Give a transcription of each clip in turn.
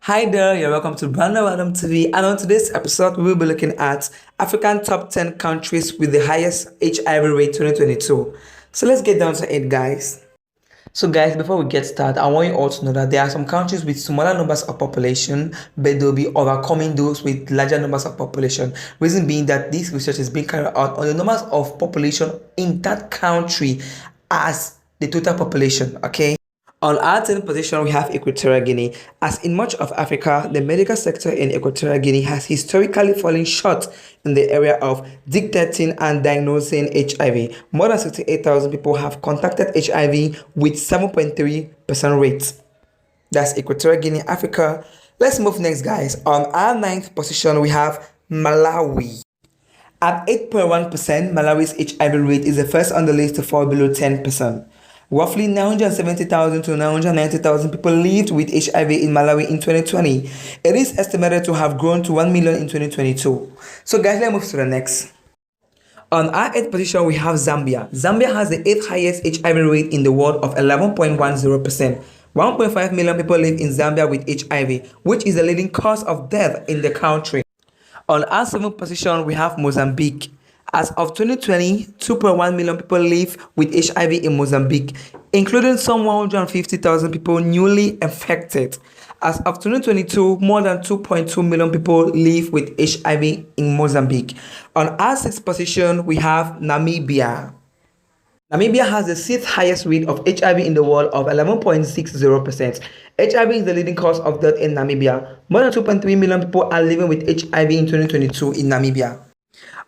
Hi there, you're welcome to No.1 TV, and on today's episode, we will be looking at African top 10 countries with the highest HIV rate 2022. So let's get down to it, guys. So guys, before we get started, I want you all to know that there are some countries with smaller numbers of population, but they'll be overcoming those with larger numbers of population. Reason being that this research is being carried out on the numbers of population in that country as the total population, okay? On our 10th position, we have Equatorial Guinea. As in much of Africa, the medical sector in Equatorial Guinea has historically fallen short in the area of detecting and diagnosing HIV. More than 68,000 people have contacted HIV with 7.3% rate. That's Equatorial Guinea, Africa. Let's move next, guys. On our 9th position, we have Malawi. At 8.1%, Malawi's HIV rate is the first on the list to fall below 10%. Roughly 970,000 to 990,000 people lived with HIV in Malawi in 2020. It is estimated to have grown to 1 million in 2022. So guys, let's move to the next. On our 8th position, we have Zambia. Zambia has the 8th highest HIV rate in the world of 11.10%. 1.5 million people live in Zambia with HIV, which is the leading cause of death in the country. On our 7th position, we have Mozambique. As of 2020, 2.1 million people live with HIV in Mozambique, including some 150,000 people newly infected. As of 2022, more than 2.2 million people live with HIV in Mozambique. On our 6th position, we have Namibia. Namibia has the 6th highest rate of HIV in the world of 11.60%. HIV is the leading cause of death in Namibia. More than 2.3 million people are living with HIV in 2022 in Namibia.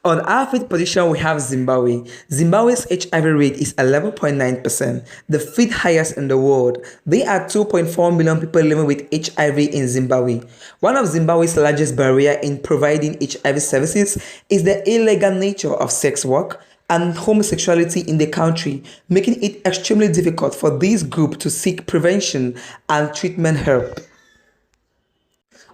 On our 5th position, we have Zimbabwe. Zimbabwe's HIV rate is 11.9%, the 5th highest in the world. There are 2.4 million people living with HIV in Zimbabwe. One of Zimbabwe's largest barriers in providing HIV services is the illegal nature of sex work and homosexuality in the country, making it extremely difficult for this group to seek prevention and treatment help.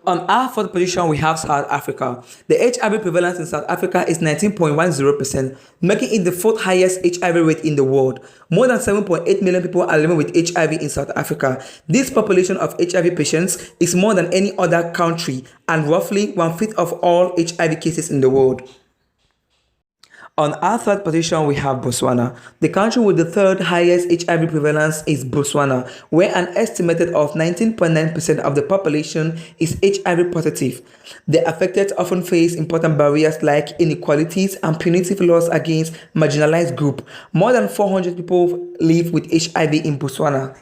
On our 4th position, we have South Africa. The HIV prevalence in South Africa is 19.10%, making it the 4th highest HIV rate in the world. More than 7.8 million people are living with HIV in South Africa. This population of HIV patients is more than any other country and roughly 1/5 of all HIV cases in the world. On our 3rd position, we have Botswana. The country with the 3rd highest HIV prevalence is Botswana, where an estimated of 19.9% of the population is HIV positive. The affected often face important barriers like inequalities and punitive laws against marginalized groups. More than 400 people live with HIV in Botswana.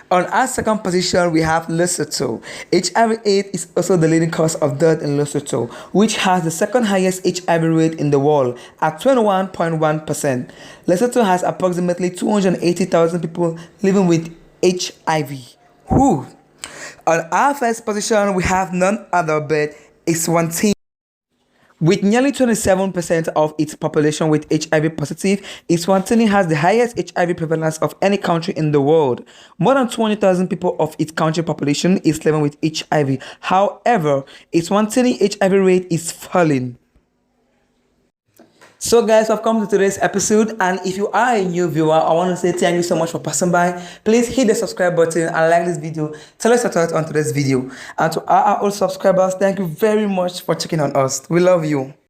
On our 2nd position, we have Lesotho. HIV/AIDS is also the leading cause of death in Lesotho, which has the 2nd highest HIV rate in the world at 21.1%. Lesotho has approximately 280,000 people living with HIV. Whew. On our 1st position, we have none other but Eswatini. With nearly 27% of its population with HIV positive, Eswatini has the highest HIV prevalence of any country in the world. More than 200,000 people of its country population is living with HIV. However, Eswatini HIV rate is falling. So guys, I've come to today's episode, and if you are a new viewer, I want to say thank you so much for passing by. Please hit the subscribe button and like this video. Tell us your thoughts on today's video. And to our old subscribers, thank you very much for checking on us. We love you.